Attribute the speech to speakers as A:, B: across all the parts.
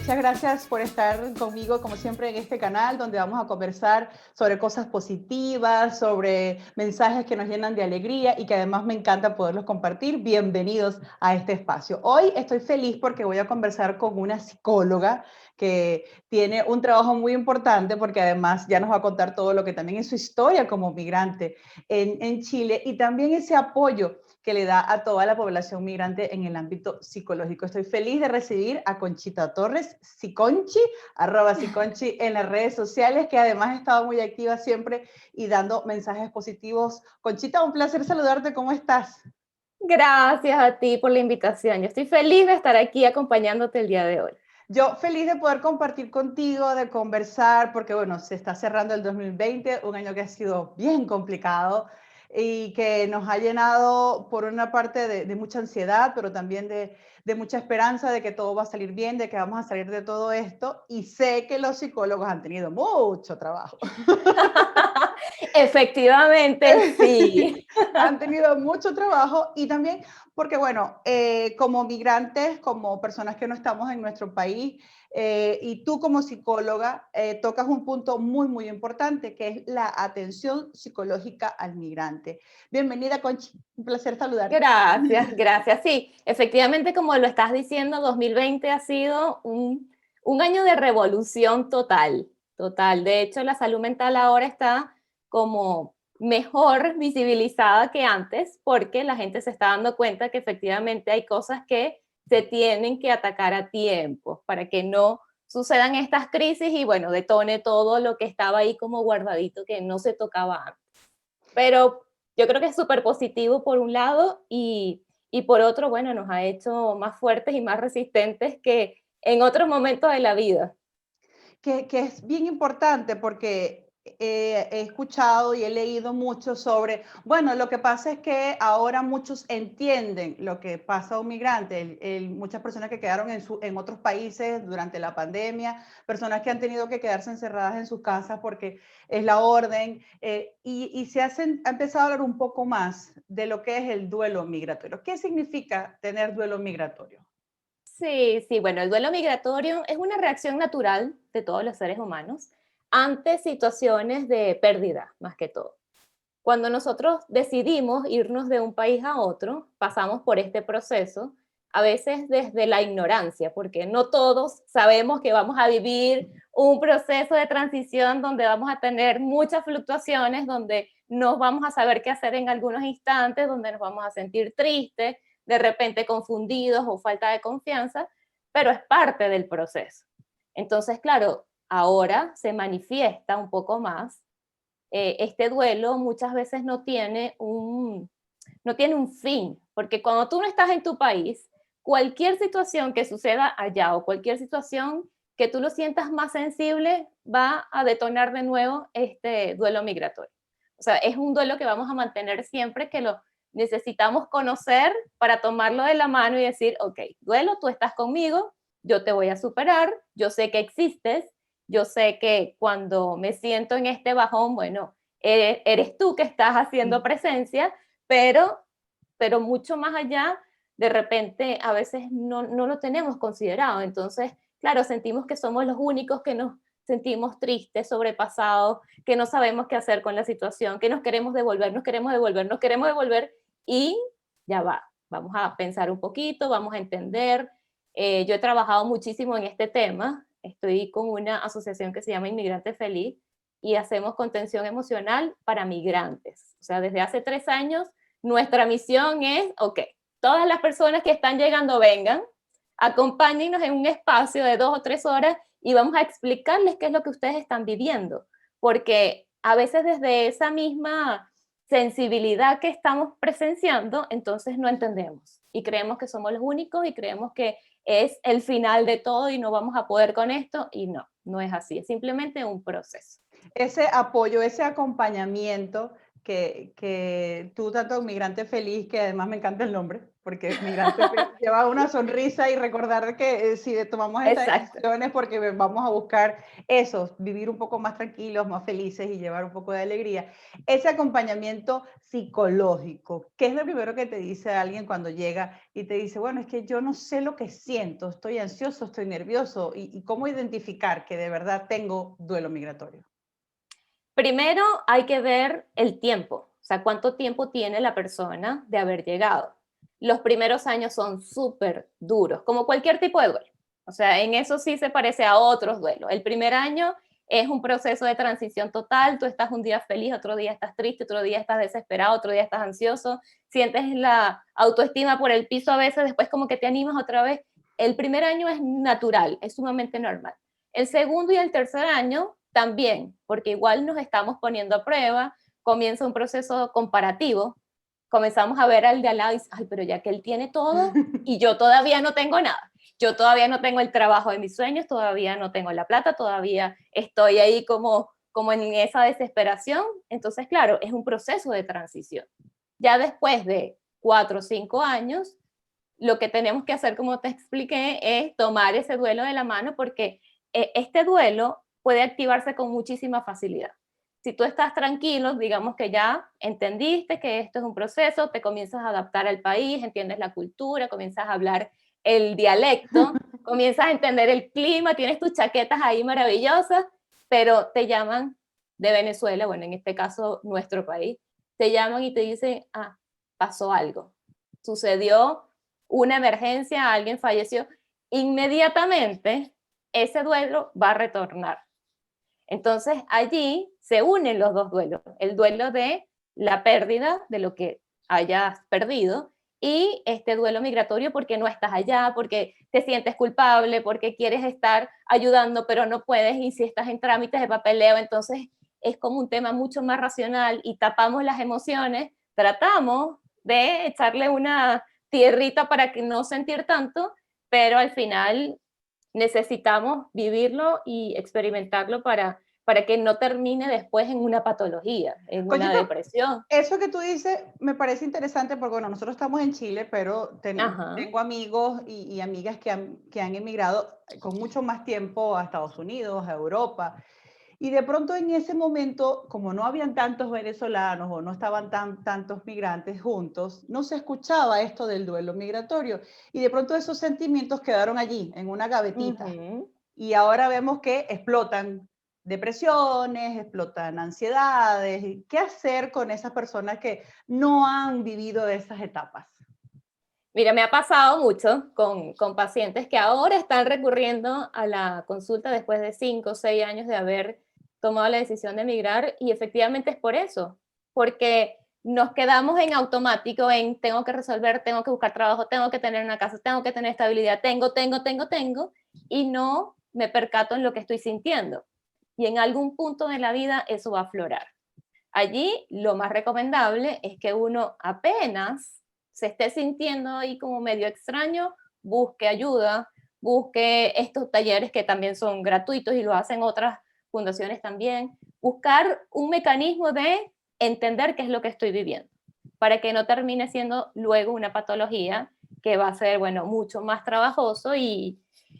A: muchas gracias por estar conmigo, como siempre, en este canal, donde vamos a conversar sobre cosas positivas, sobre mensajes que nos llenan de alegría y que además me encanta poderlos compartir. Bienvenidos a este espacio. Hoy estoy feliz porque voy a conversar con una psicóloga que tiene un trabajo muy importante, porque además ya nos va a contar todo lo que también es su historia como migrante en Chile, y también ese apoyo que le da a toda la población migrante en el ámbito psicológico. Estoy feliz de recibir a Conchita Torres, Siconchi, @Siconchi en las redes sociales, que además ha estado muy activa siempre y dando mensajes positivos. Conchita, un placer saludarte, ¿cómo estás?
B: Gracias a ti por la invitación. Yo estoy feliz de estar aquí acompañándote el día de hoy.
A: Yo feliz de poder compartir contigo, de conversar, porque bueno, se está cerrando el 2020, un año que ha sido bien complicado y que nos ha llenado por una parte de mucha ansiedad, pero también de mucha esperanza de que todo va a salir bien, de que vamos a salir de todo esto. Y sé que los psicólogos han tenido mucho trabajo.
B: Efectivamente, sí.
A: Sí, han tenido mucho trabajo y también porque, bueno, como migrantes, como personas que no estamos en nuestro país, y tú como psicóloga, tocas un punto muy, muy importante, que es la atención psicológica al migrante. Bienvenida, Conchi, un placer saludarte.
B: Gracias, gracias. Sí, efectivamente, como lo estás diciendo, 2020 ha sido un año de revolución total, total. De hecho, la salud mental ahora está como mejor visibilizada que antes porque la gente se está dando cuenta que efectivamente hay cosas que se tienen que atacar a tiempo para que no sucedan estas crisis y bueno, detone todo lo que estaba ahí como guardadito que no se tocaba antes. Pero yo creo que es súper positivo por un lado y por otro, bueno, nos ha hecho más fuertes y más resistentes que en otros momentos de la vida.
A: Que es bien importante porque he escuchado y he leído mucho sobre, bueno, lo que pasa es que ahora muchos entienden lo que pasa a un migrante, muchas personas que quedaron en otros países durante la pandemia, personas que han tenido que quedarse encerradas en sus casas porque es la orden, y ha empezado a hablar un poco más de lo que es el duelo migratorio. ¿Qué significa tener duelo migratorio?
B: Sí, sí, bueno, el duelo migratorio es una reacción natural de todos los seres humanos ante situaciones de pérdida, más que todo. Cuando nosotros decidimos irnos de un país a otro, pasamos por este proceso, a veces desde la ignorancia, porque no todos sabemos que vamos a vivir un proceso de transición donde vamos a tener muchas fluctuaciones, donde no vamos a saber qué hacer en algunos instantes, donde nos vamos a sentir tristes, de repente confundidos o falta de confianza, pero es parte del proceso. Entonces, claro, ahora se manifiesta un poco más. Este duelo muchas veces no tiene un fin, porque cuando tú no estás en tu país, cualquier situación que suceda allá o cualquier situación que tú lo sientas más sensible va a detonar de nuevo este duelo migratorio. O sea, es un duelo que vamos a mantener siempre, que lo necesitamos conocer para tomarlo de la mano y decir, ok, duelo, tú estás conmigo, yo te voy a superar, yo sé que existes, yo sé que cuando me siento en este bajón, bueno, eres tú que estás haciendo presencia, pero, pero mucho más allá, de repente a veces no lo tenemos considerado. Entonces, claro, sentimos que somos los únicos que nos sentimos tristes, sobrepasados, que no sabemos qué hacer con la situación, que nos queremos devolver, nos queremos devolver, nos queremos devolver y ya va. Vamos a pensar un poquito, vamos a entender. Yo he trabajado muchísimo en este tema. Estoy con una asociación que se llama Inmigrante Feliz y hacemos contención emocional para migrantes. O sea, desde hace 3 años, nuestra misión es, ok, todas las personas que están llegando vengan, acompáñenos en un espacio de 2 o 3 horas y vamos a explicarles qué es lo que ustedes están viviendo. Porque a veces desde esa misma sensibilidad que estamos presenciando, entonces no entendemos y creemos que somos los únicos y creemos que es el final de todo y no vamos a poder con esto y no es así, es simplemente un proceso.
A: Ese apoyo, ese acompañamiento que tú, tanto Migrante Feliz, que además me encanta el nombre, porque Migrante Feliz lleva una sonrisa y recordar que si tomamos estas
B: Exacto.
A: decisiones porque vamos a buscar eso, vivir un poco más tranquilos, más felices y llevar un poco de alegría. Ese acompañamiento psicológico, ¿qué es lo primero que te dice alguien cuando llega y te dice, bueno, es que yo no sé lo que siento, estoy ansioso, estoy nervioso, y cómo identificar que de verdad tengo duelo migratorio?
B: Primero hay que ver el tiempo, o sea, cuánto tiempo tiene la persona de haber llegado. Los primeros años son súper duros, como cualquier tipo de duelo. O sea, en eso sí se parece a otros duelos. El primer año es un proceso de transición total, tú estás un día feliz, otro día estás triste, otro día estás desesperado, otro día estás ansioso, sientes la autoestima por el piso a veces, después como que te animas otra vez. El primer año es natural, es sumamente normal. El segundo y el tercer año también, porque igual nos estamos poniendo a prueba, comienza un proceso comparativo, comenzamos a ver al de al lado y dice, ay, pero ya que él tiene todo y yo todavía no tengo nada, yo todavía no tengo el trabajo de mis sueños, todavía no tengo la plata, todavía estoy ahí como en esa desesperación. Entonces, claro, es un proceso de transición. Ya después de 4 o 5 años, lo que tenemos que hacer, como te expliqué, es tomar ese duelo de la mano porque este duelo puede activarse con muchísima facilidad. Si tú estás tranquilo, digamos que ya entendiste que esto es un proceso, te comienzas a adaptar al país, entiendes la cultura, comienzas a hablar el dialecto, comienzas a entender el clima, tienes tus chaquetas ahí maravillosas, pero te llaman de Venezuela, bueno, en este caso nuestro país, te llaman y te dicen, ah, pasó algo, sucedió una emergencia, alguien falleció, inmediatamente ese duelo va a retornar. Entonces allí se unen los dos duelos, el duelo de la pérdida de lo que hayas perdido y este duelo migratorio porque no estás allá, porque te sientes culpable, porque quieres estar ayudando pero no puedes y si estás en trámites de papeleo, entonces es como un tema mucho más racional y tapamos las emociones, tratamos de echarle una tierrita para que no sentir tanto, pero al final necesitamos vivirlo y experimentarlo para que no termine después en una patología, en una
A: Conchita,
B: depresión.
A: eso que tú dices me parece interesante porque, bueno, nosotros estamos en Chile, pero
B: Ajá.
A: tengo amigos y amigas que han emigrado con mucho más tiempo a Estados Unidos, a Europa. Y de pronto en ese momento, como no habían tantos venezolanos o no estaban tantos migrantes juntos, no se escuchaba esto del duelo migratorio. Y de pronto esos sentimientos quedaron allí, en una gavetita.
B: Ujú.
A: Y ahora vemos que explotan depresiones, explotan ansiedades. ¿Qué hacer con esas personas que no han vivido esas etapas?
B: Mira, me ha pasado mucho con pacientes que ahora están recurriendo a la consulta después de 5 o 6 años de haber tomado la decisión de emigrar y efectivamente es por eso, porque nos quedamos en automático en tengo que resolver, tengo que buscar trabajo, tengo que tener una casa, tengo que tener estabilidad, tengo, y no me percato en lo que estoy sintiendo. Y en algún punto de la vida eso va a aflorar. Allí lo más recomendable es que uno apenas se esté sintiendo ahí como medio extraño, busque ayuda, busque estos talleres que también son gratuitos y lo hacen otras fundaciones también, buscar un mecanismo de entender qué es lo que estoy viviendo, para que no termine siendo luego una patología que va a ser, bueno, mucho más trabajoso y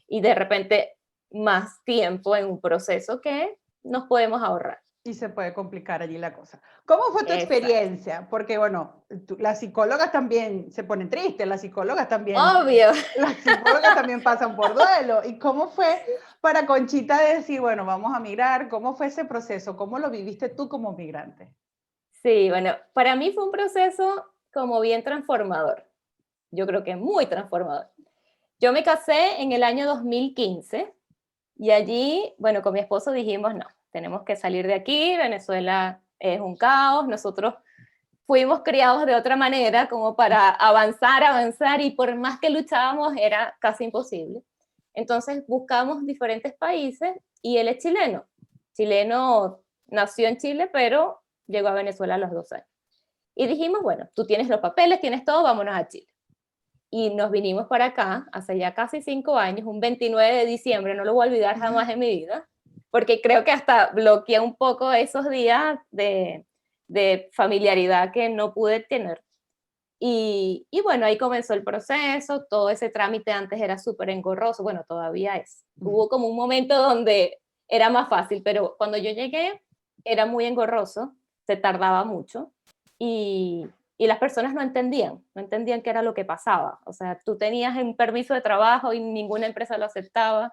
B: de repente más tiempo en un proceso que nos podemos ahorrar.
A: Y se puede complicar allí la cosa. ¿Cómo fue tu
B: Exacto.
A: experiencia? Porque, bueno, las psicólogas también se ponen tristes,
B: Obvio.
A: las psicólogas también pasan por duelo. ¿Y cómo fue para Conchita decir, bueno, vamos a migrar? ¿Cómo fue ese proceso? ¿Cómo lo viviste tú como migrante?
B: Sí, bueno, para mí fue un proceso como bien transformador. Yo creo que muy transformador. Yo me casé en el año 2015 y allí, bueno, con mi esposo dijimos, no, tenemos que salir de aquí, Venezuela es un caos, nosotros fuimos criados de otra manera como para avanzar y por más que luchábamos era casi imposible. Entonces buscamos diferentes países y él es chileno. Chileno nació en Chile, pero llegó a Venezuela a los 2 años. Y dijimos, bueno, tú tienes los papeles, tienes todo, vámonos a Chile. Y nos vinimos para acá hace ya casi 5 años, un 29 de diciembre, no lo voy a olvidar jamás en mi vida, porque creo que hasta bloqueé un poco esos días de familiaridad que no pude tener. Y bueno, ahí comenzó el proceso, todo ese trámite antes era súper engorroso, bueno, todavía es. Hubo como un momento donde era más fácil, pero cuando yo llegué era muy engorroso, se tardaba mucho y, y las personas no entendían qué era lo que pasaba. O sea, tú tenías un permiso de trabajo y ninguna empresa lo aceptaba.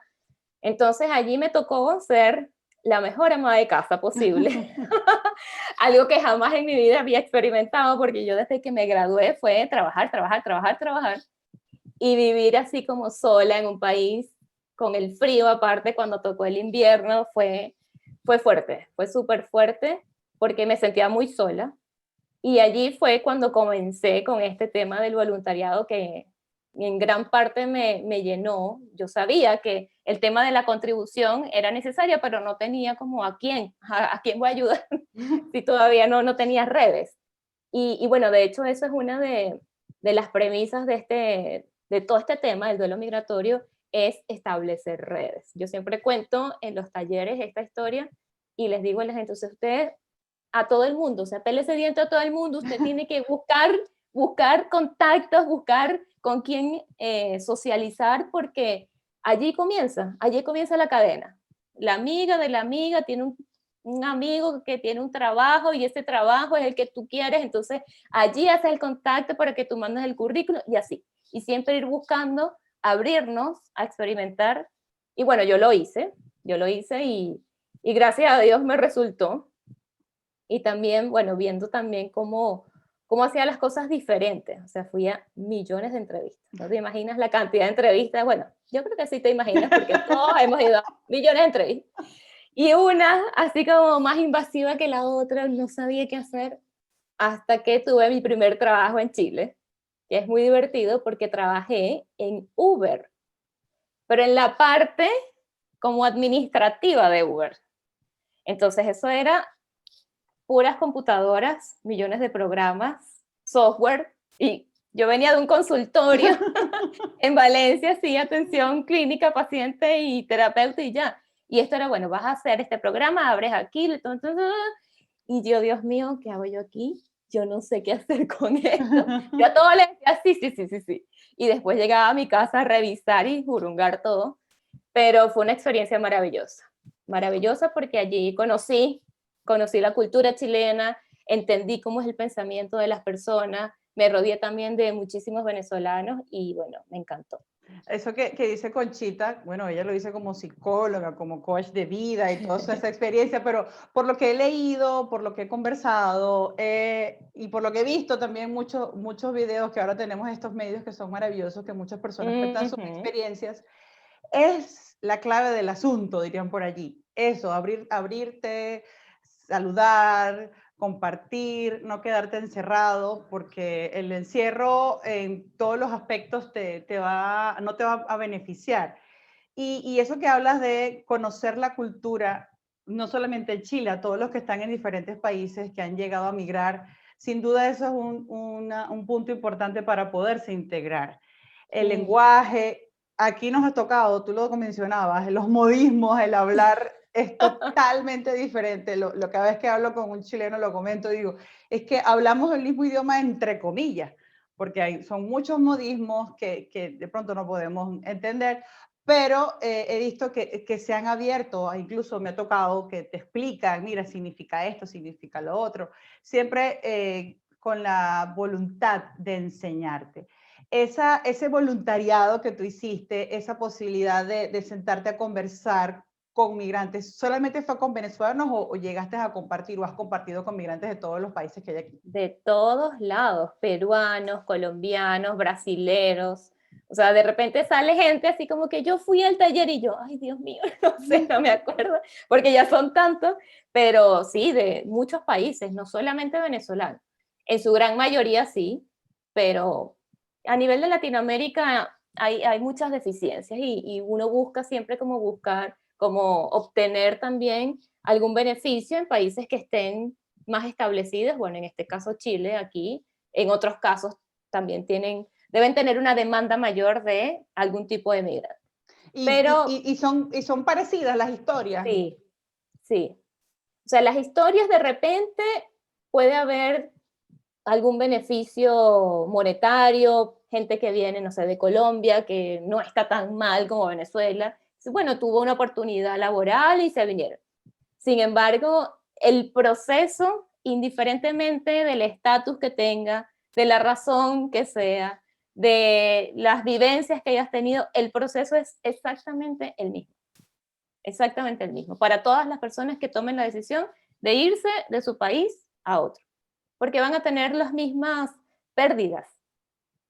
B: Entonces allí me tocó ser la mejor ama de casa posible. Algo que jamás en mi vida había experimentado, porque yo desde que me gradué fue trabajar, trabajar, trabajar, trabajar, y vivir así como sola en un país con el frío aparte cuando tocó el invierno fue fuerte, fue súper fuerte porque me sentía muy sola. Y allí fue cuando comencé con este tema del voluntariado que en gran parte me llenó. Yo sabía que el tema de la contribución era necesaria, pero no tenía como a quién voy a ayudar si todavía no tenía redes. Y bueno, de hecho eso es una de las premisas de todo este tema del duelo migratorio, es establecer redes. Yo siempre cuento en los talleres esta historia y les digo a la gente, ustedes a todo el mundo, o sea, pele ese diente a todo el mundo, usted tiene que buscar contactos, buscar con quién socializar, porque allí comienza la cadena. La amiga de la amiga tiene un amigo que tiene un trabajo y ese trabajo es el que tú quieres, entonces allí haces el contacto para que tú mandes el currículum y así. Y siempre ir buscando, abrirnos a experimentar. Y bueno, yo lo hice y gracias a Dios me resultó. Y también, bueno, viendo también cómo hacía las cosas diferentes. O sea, fui a millones de entrevistas. ¿No te imaginas la cantidad de entrevistas? Bueno, yo creo que sí te imaginas, porque todos hemos ido a millones de entrevistas. Y una, así como más invasiva que la otra, no sabía qué hacer hasta que tuve mi primer trabajo en Chile, que es muy divertido porque trabajé en Uber, pero en la parte como administrativa de Uber. Entonces eso era puras computadoras, millones de programas, software, y yo venía de un consultorio en Valencia, sí, atención clínica, paciente y terapeuta y ya. Y esto era, bueno, vas a hacer este programa, abres aquí, y yo, Dios mío, ¿qué hago yo aquí? Yo no sé qué hacer con esto. Yo a todo le decía, sí, sí, sí, sí, sí. Y después llegaba a mi casa a revisar y jurungar todo. Pero fue una experiencia maravillosa. Maravillosa porque allí conocí la cultura chilena, entendí cómo es el pensamiento de las personas, me rodeé también de muchísimos venezolanos y bueno, me encantó.
A: Eso que dice Conchita, bueno, ella lo dice como psicóloga, como coach de vida y toda esa experiencia, pero por lo que he leído, por lo que he conversado y por lo que he visto también muchos videos que ahora tenemos estos medios que son maravillosos, que muchas personas cuentan sus experiencias, es la clave del asunto, dirían por allí. Eso, abrirte, saludar, compartir, no quedarte encerrado, porque el encierro en todos los aspectos no te va a beneficiar. Y eso que hablas de conocer la cultura, no solamente en Chile, a todos los que están en diferentes países que han llegado a migrar, sin duda eso es un punto importante para poderse integrar. El lenguaje, aquí nos ha tocado, tú lo mencionabas, los modismos, el hablar es totalmente diferente. Lo cada vez que hablo con un chileno lo comento, digo, es que hablamos el mismo idioma entre comillas, porque son muchos modismos que de pronto no podemos entender, pero he visto que se han abierto, incluso me ha tocado que te explican, mira, significa esto, significa lo otro, siempre con la voluntad de enseñarte. Ese voluntariado que tú hiciste, esa posibilidad de sentarte a conversar con migrantes, ¿solamente fue con venezolanos o llegaste a compartir o has compartido con migrantes de todos los países que hay aquí?
B: De todos lados, peruanos, colombianos, brasileros. O sea, de repente sale gente así como que yo fui al taller y yo, ay Dios mío, no sé, no me acuerdo, porque ya son tantos, pero sí, de muchos países, no solamente venezolanos. En su gran mayoría sí, pero a nivel de Latinoamérica hay muchas deficiencias y uno busca siempre como buscar, como obtener también algún beneficio en países que estén más establecidas, bueno, en este caso Chile, aquí, en otros casos también deben tener una demanda mayor de algún tipo de migrante. Pero
A: y son parecidas las historias.
B: sí, sí. O sea, las historias de repente puede haber algún beneficio monetario, gente que viene, no sé, de Colombia, que no está tan mal como Venezuela. Bueno, tuvo una oportunidad laboral y se vinieron. Sin embargo, el proceso, indiferentemente del estatus que tenga, de la razón que sea, de las vivencias que hayas tenido, el proceso es exactamente el mismo. Exactamente el mismo. Para todas las personas que tomen la decisión de irse de su país a otro. Porque van a tener las mismas pérdidas.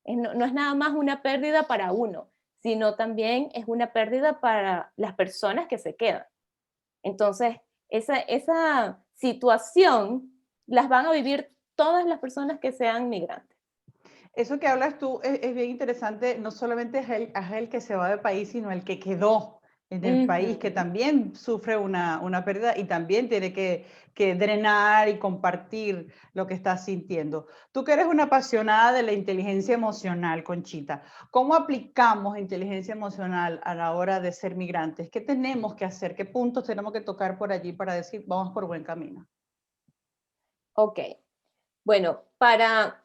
B: No es nada más una pérdida para uno, sino también es una pérdida para las personas que se quedan. Entonces, esa situación las van a vivir todas las personas que sean migrantes.
A: Eso que hablas tú es bien interesante, no solamente es el que se va del país, sino el que quedó en el país, que también sufre una pérdida y también tiene que drenar y compartir lo que está sintiendo. Tú que eres una apasionada de la inteligencia emocional, Conchita, ¿cómo aplicamos inteligencia emocional a la hora de ser migrantes? ¿Qué tenemos que hacer? ¿Qué puntos tenemos que tocar por allí para decir vamos por buen camino?
B: Ok, bueno, para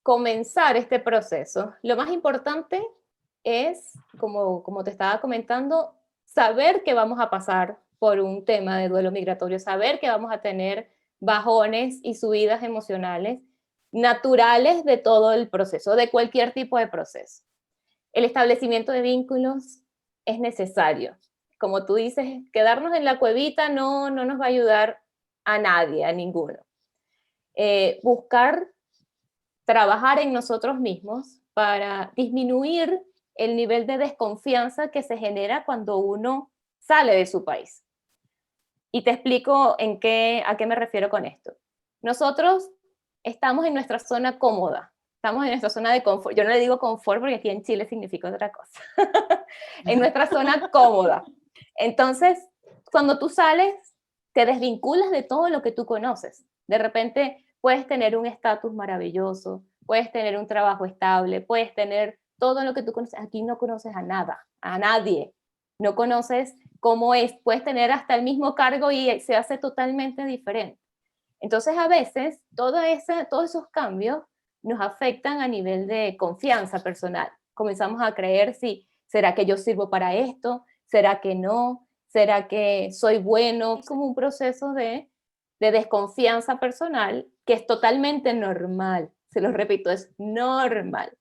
B: comenzar este proceso, lo más importante es, como te estaba comentando, saber que vamos a pasar por un tema de duelo migratorio, saber que vamos a tener bajones y subidas emocionales naturales de todo el proceso, de cualquier tipo de proceso. El establecimiento de vínculos es necesario. Como tú dices, quedarnos en la cuevita no nos va a ayudar a nadie, a ninguno. Buscar trabajar en nosotros mismos para disminuir el nivel de desconfianza que se genera cuando uno sale de su país. Y te explico a qué me refiero con esto. Nosotros estamos en nuestra zona cómoda, estamos en nuestra zona de confort. Yo no le digo confort porque aquí en Chile significa otra cosa. En nuestra zona cómoda. Entonces, cuando tú sales, te desvinculas de todo lo que tú conoces. De repente puedes tener un estatus maravilloso, puedes tener un trabajo estable, puedes tener todo lo que tú conoces. Aquí no conoces a nada, a nadie. No conoces cómo es, puedes tener hasta el mismo cargo y se hace totalmente diferente. Entonces, a veces, todos esos cambios nos afectan a nivel de confianza personal. Comenzamos a creer si, ¿será que yo sirvo para esto? ¿Será que no? ¿Será que soy bueno? Es como un proceso de desconfianza personal que es totalmente normal. Se lo repito, es normal.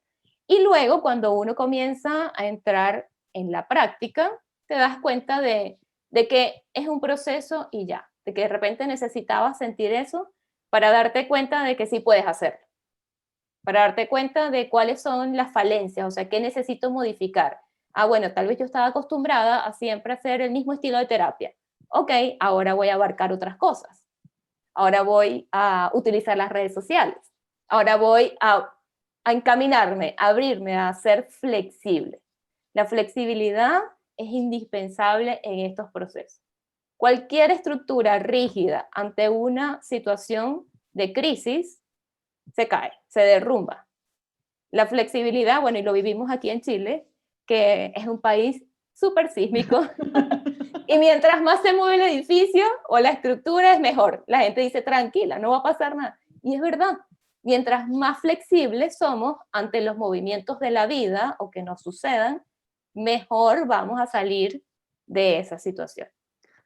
B: Y luego, cuando uno comienza a entrar en la práctica, te das cuenta de que es un proceso y ya, de que de repente necesitabas sentir eso para darte cuenta de que sí puedes hacerlo, para darte cuenta de cuáles son las falencias, o sea, qué necesito modificar. Ah, bueno, tal vez yo estaba acostumbrada a siempre hacer el mismo estilo de terapia. Ok, ahora voy a abarcar otras cosas. Ahora voy a utilizar las redes sociales. Ahora voy a encaminarme, a abrirme, a ser flexible. La flexibilidad es indispensable en estos procesos. Cualquier estructura rígida ante una situación de crisis se cae, se derrumba. La flexibilidad, bueno, y lo vivimos aquí en Chile, que es un país súper sísmico, y mientras más se mueve el edificio o la estructura es mejor. La gente dice, tranquila, no va a pasar nada. Y es verdad, mientras más flexibles somos ante los movimientos de la vida o que nos sucedan, mejor vamos a salir de esa situación.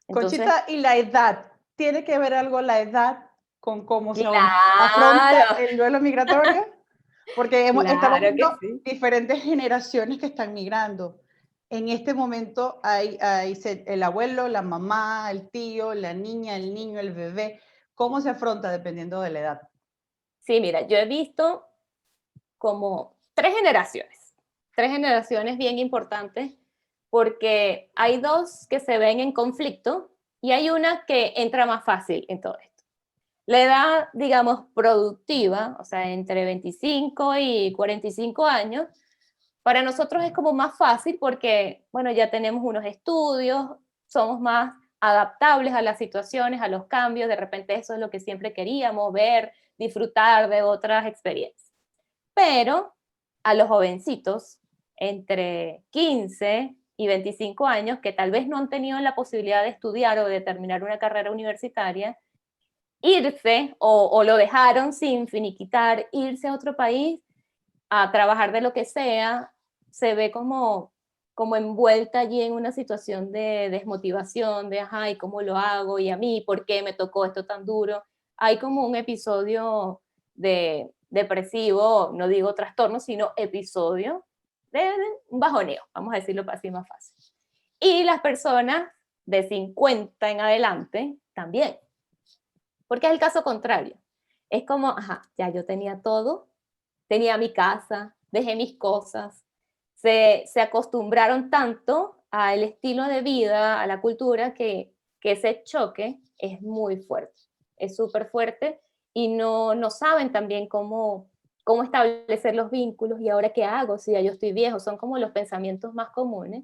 B: Entonces,
A: Conchita, ¿y la edad? ¿Tiene que ver algo la edad con cómo se afronta
B: claro,
A: el duelo migratorio? Porque estamos
B: claro que
A: viendo
B: sí.
A: diferentes generaciones que están migrando. En este momento hay el abuelo, la mamá, el tío, la niña, el niño, el bebé. ¿Cómo se afronta dependiendo de la edad?
B: Sí, mira, yo he visto como tres generaciones bien importantes, porque hay dos que se ven en conflicto y hay una que entra más fácil en todo esto. La edad, digamos, productiva, o sea, entre 25 y 45 años, para nosotros es como más fácil porque, bueno, ya tenemos unos estudios, somos más adaptables a las situaciones, a los cambios, de repente eso es lo que siempre queríamos, ver, disfrutar de otras experiencias. Pero a los jovencitos entre 15 y 25 años que tal vez no han tenido la posibilidad de estudiar o de terminar una carrera universitaria, irse o lo dejaron sin finiquitar, irse a otro país a trabajar de lo que sea, se ve como envuelta allí en una situación de desmotivación, de, ajá, ¿y cómo lo hago? ¿Y a mí? ¿Por qué me tocó esto tan duro? Hay como un episodio de depresivo, no digo trastorno, sino episodio de un bajoneo, vamos a decirlo así más fácil. Y las personas de 50 en adelante también, porque es el caso contrario. Es como, ajá, ya yo tenía todo, tenía mi casa, dejé mis cosas, se acostumbraron tanto al estilo de vida, a la cultura, que ese choque es muy fuerte, es súper fuerte y no saben también cómo establecer los vínculos y ahora qué hago si ya yo estoy viejo, son como los pensamientos más comunes.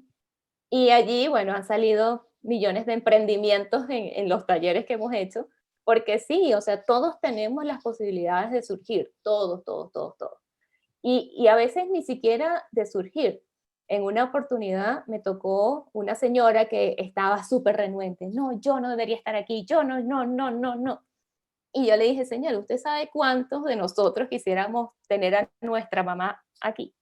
B: Y allí, bueno, han salido millones de emprendimientos en los talleres que hemos hecho, porque sí, o sea, todos tenemos las posibilidades de surgir, todos, todos, todos, todos. Y a veces ni siquiera de surgir. En una oportunidad me tocó una señora que estaba súper renuente. No, yo no debería estar aquí. Yo no, no, no, no, no. Y yo le dije, señor, ¿usted sabe cuántos de nosotros quisiéramos tener a nuestra mamá aquí?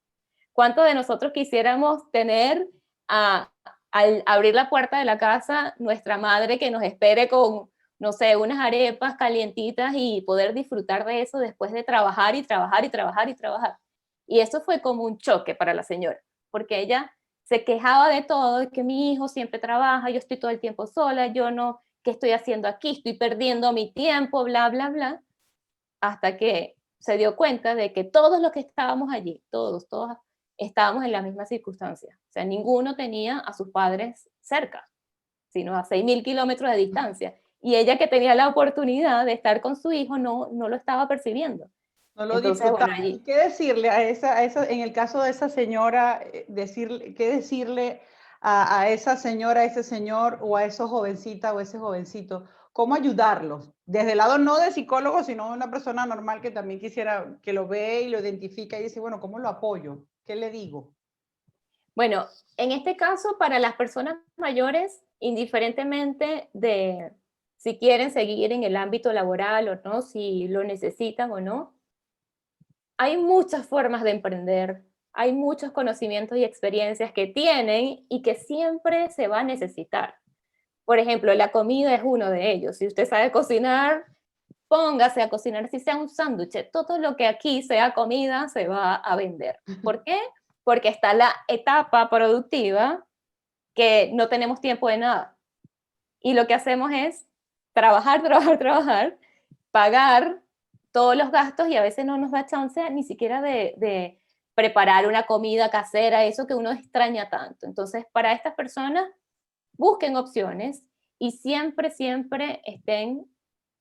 B: ¿Cuántos de nosotros quisiéramos tener a, al abrir la puerta de la casa nuestra madre que nos espere con, no sé, unas arepas calientitas y poder disfrutar de eso después de trabajar y trabajar y trabajar y trabajar? Y eso fue como un choque para la señora, porque ella se quejaba de todo, de que mi hijo siempre trabaja, yo estoy todo el tiempo sola, yo no, ¿qué estoy haciendo aquí? Estoy perdiendo mi tiempo, bla, bla, bla, hasta que se dio cuenta de que todos los que estábamos allí, todos, todos estábamos en la misma circunstancia. O sea, ninguno tenía a sus padres cerca, sino a 6.000 kilómetros de distancia. Y ella que tenía la oportunidad de estar con su hijo no lo estaba percibiendo.
A: No lo
B: Entonces,
A: disfrutaba.
B: bueno,
A: ¿Y
B: allí,
A: qué decirle a esa, en el caso de esa señora, qué decirle a esa señora, a ese señor o a esa jovencita o ese jovencito? ¿Cómo ayudarlos? Desde el lado no de psicólogo, sino de una persona normal que también quisiera, que lo ve y lo identifica y dice, bueno, ¿cómo lo apoyo? ¿Qué le digo?
B: bueno, en este caso, para las personas mayores, indiferentemente de si quieren seguir en el ámbito laboral o no, si lo necesitan o no, hay muchas formas de emprender, hay muchos conocimientos y experiencias que tienen y que siempre se va a necesitar. Por ejemplo, la comida es uno de ellos. Si usted sabe cocinar, póngase a cocinar, si sea un sándwich. Todo lo que aquí sea comida se va a vender. ¿Por qué? Porque está la etapa productiva que no tenemos tiempo de nada. Y lo que hacemos es trabajar, trabajar, trabajar, pagar todos los gastos y a veces no nos da chance ni siquiera de preparar una comida casera, eso que uno extraña tanto. Entonces, para estas personas, busquen opciones y siempre, siempre estén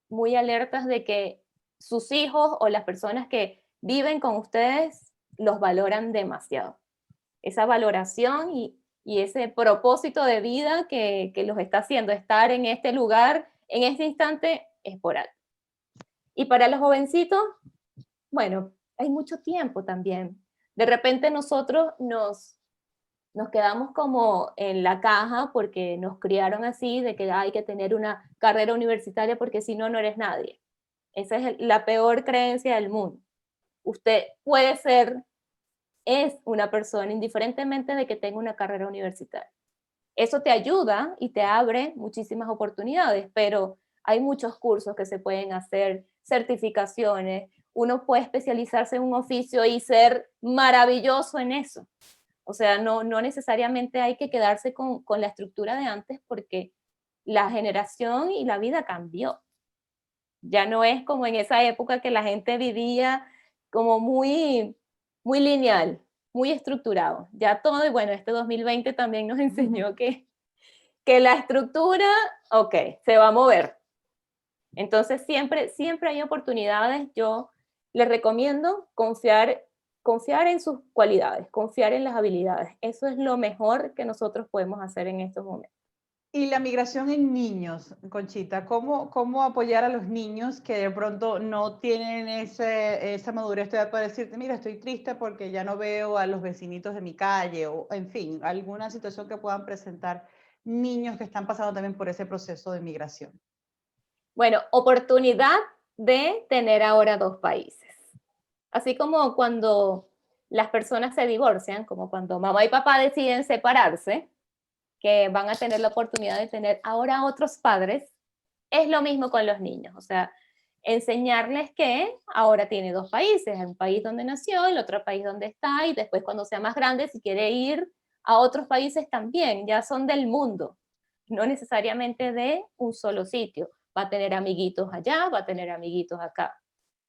B: muy alertas de que sus hijos o las personas que viven con ustedes los valoran demasiado. Esa valoración y ese propósito de vida que los está haciendo estar en este lugar, en este instante, es por algo. Y para los jovencitos, bueno, hay mucho tiempo también. De repente nosotros nos quedamos como en la caja porque nos criaron así, de que hay que tener una carrera universitaria porque si no, no eres nadie. Esa es la peor creencia del mundo. Usted puede ser, es una persona indiferentemente de que tenga una carrera universitaria. Eso te ayuda y te abre muchísimas oportunidades, pero hay muchos cursos que se pueden hacer, certificaciones, uno puede especializarse en un oficio y ser maravilloso en eso. O sea, no necesariamente hay que quedarse con la estructura de antes porque la generación y la vida cambió. Ya no es como en esa época que la gente vivía como muy, muy lineal, muy estructurado. Ya todo, y bueno, este 2020 también nos enseñó que la estructura, ok, se va a mover. Entonces siempre, siempre hay oportunidades. Yo les recomiendo confiar en sus cualidades, confiar en las habilidades. Eso es lo mejor que nosotros podemos hacer en estos momentos.
A: Y la migración en niños, Conchita, ¿cómo apoyar a los niños que de pronto no tienen esa madurez de edad para decirte, mira, estoy triste porque ya no veo a los vecinitos de mi calle o, en fin, alguna situación que puedan presentar niños que están pasando también por ese proceso de migración?
B: Bueno, oportunidad de tener ahora dos países. Así como cuando las personas se divorcian, como cuando mamá y papá deciden separarse, que van a tener la oportunidad de tener ahora otros padres, es lo mismo con los niños. O sea, enseñarles que ahora tiene dos países, un país donde nació, el otro país donde está, y después cuando sea más grande, si quiere ir a otros países también, ya son del mundo, no necesariamente de un solo sitio. Va a tener amiguitos allá, va a tener amiguitos acá.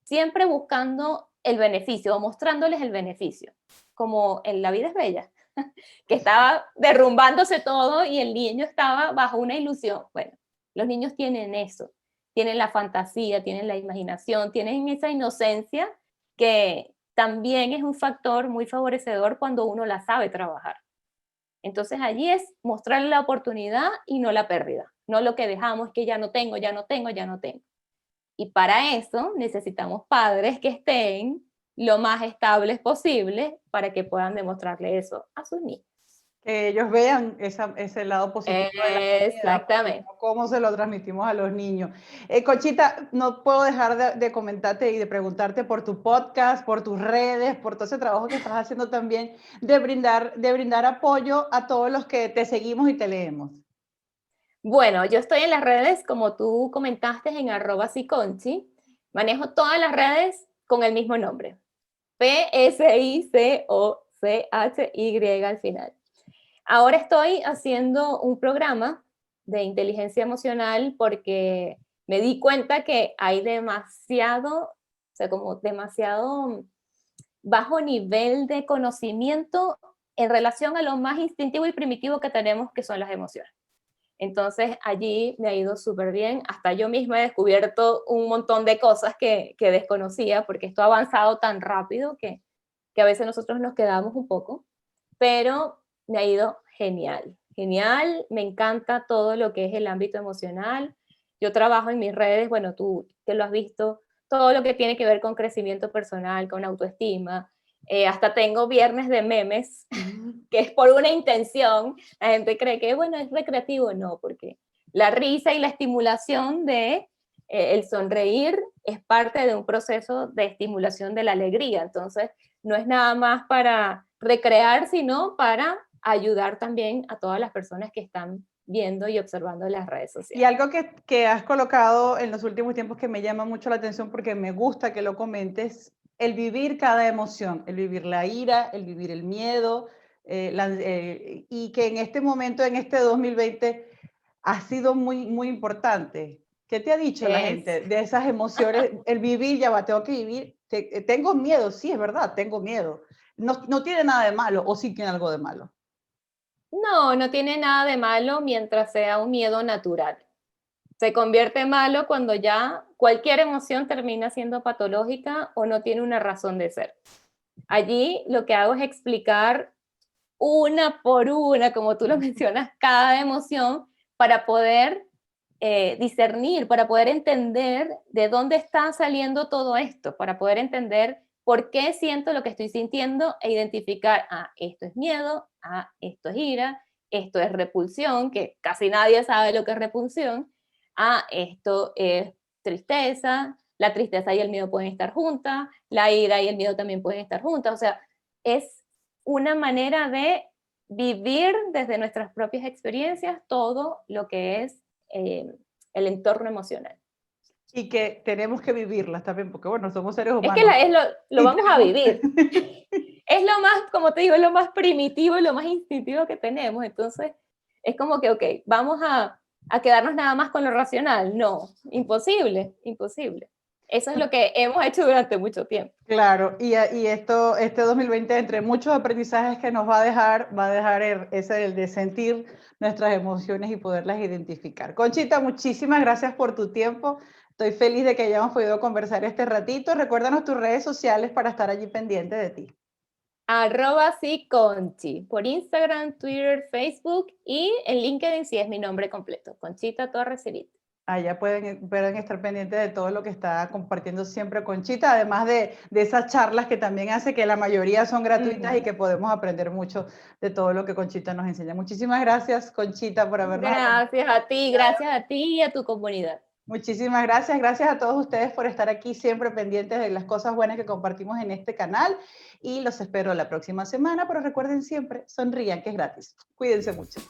B: Siempre buscando el beneficio o mostrándoles el beneficio, como en La vida es bella, que estaba derrumbándose todo y el niño estaba bajo una ilusión. Bueno, los niños tienen eso, tienen la fantasía, tienen la imaginación, tienen esa inocencia que también es un factor muy favorecedor cuando uno la sabe trabajar. Entonces allí es mostrarle la oportunidad y no la pérdida, no lo que dejamos que ya no tengo, ya no tengo, ya no tengo. Y para eso necesitamos padres que estén lo más estables posible para que puedan demostrarle eso a sus niños.
A: Que ellos vean ese lado positivo de la comida, porque si
B: Exactamente.
A: no, ¿cómo se lo transmitimos a los niños? Conchita, no puedo dejar de comentarte y de preguntarte por tu podcast, por tus redes, por todo ese trabajo que estás haciendo también, de brindar apoyo a todos los que te seguimos y te leemos.
B: Bueno, yo estoy en las redes, como tú comentaste, en @siconchi. Manejo todas las redes con el mismo nombre. PSICOCHY al final. Ahora estoy haciendo un programa de inteligencia emocional porque me di cuenta que hay demasiado, o sea, como demasiado bajo nivel de conocimiento en relación a lo más instintivo y primitivo que tenemos, que son las emociones. Entonces allí me ha ido súper bien, hasta yo misma he descubierto un montón de cosas que desconocía, porque esto ha avanzado tan rápido que a veces nosotros nos quedamos un poco, pero me ha ido genial, genial, me encanta todo lo que es el ámbito emocional. Yo trabajo en mis redes, bueno, tú que lo has visto, todo lo que tiene que ver con crecimiento personal, con autoestima, hasta tengo viernes de memes, que es por una intención. La gente cree que, bueno, es recreativo, no, porque la risa y la estimulación de el sonreír es parte de un proceso de estimulación de la alegría. Entonces, no es nada más para recrear, sino para ayudar también a todas las personas que están viendo y observando las redes
A: Y
B: sociales.
A: algo que has colocado en los últimos tiempos que me llama mucho la atención porque me gusta que lo comentes, el vivir cada emoción, el vivir la ira, el vivir el miedo, y que en este momento, en este 2020, ha sido muy, muy importante. ¿Qué te ha dicho la
B: Es
A: gente de esas emociones? El vivir, ya va, tengo que vivir. Tengo miedo, sí, es verdad, tengo miedo. No, no tiene nada de malo, o sí tiene algo de malo.
B: No, no tiene nada de malo mientras sea un miedo natural. Se convierte malo cuando ya cualquier emoción termina siendo patológica o no tiene una razón de ser. Allí lo que hago es explicar una por una, como tú lo mencionas, cada emoción para poder discernir, para poder entender de dónde está saliendo todo esto, para poder entender por qué siento lo que estoy sintiendo e identificar, esto es miedo, esto es ira, esto es repulsión, que casi nadie sabe lo que es repulsión, esto es tristeza, la tristeza y el miedo pueden estar juntas, la ira y el miedo también pueden estar juntas, o sea, es una manera de vivir desde nuestras propias experiencias todo lo que es eh, el entorno emocional.
A: Y que tenemos que vivirlas también, porque bueno, somos seres
B: Es que
A: humanos.
B: lo
A: Y
B: vamos a
A: tenemos
B: vivir. Es lo más, como te digo, es lo más primitivo y lo más instintivo que tenemos. Entonces, es como que, ok, vamos a quedarnos nada más con lo racional. No, imposible, imposible. Eso es lo que hemos hecho durante mucho tiempo.
A: claro, y esto, este 2020, entre muchos aprendizajes que nos va a dejar el de sentir nuestras emociones y poderlas identificar. Conchita, muchísimas gracias por tu tiempo. Estoy feliz de que hayamos podido conversar este ratito. Recuérdanos tus redes sociales para estar allí pendiente de ti.
B: @siconchi por Instagram, Twitter, Facebook y en LinkedIn si es mi nombre completo, Conchita Torres Civit.
A: Allá pueden estar pendientes de todo lo que está compartiendo siempre Conchita, además de esas charlas que también hace, que la mayoría son gratuitas y que podemos aprender mucho de todo lo que Conchita nos enseña. Muchísimas gracias, Conchita, por habernos acompañado.
B: Gracias a ti y a tu comunidad.
A: Muchísimas gracias. Gracias a todos ustedes por estar aquí siempre pendientes de las cosas buenas que compartimos en este canal y los espero la próxima semana, pero recuerden siempre, sonrían que es gratis. Cuídense mucho.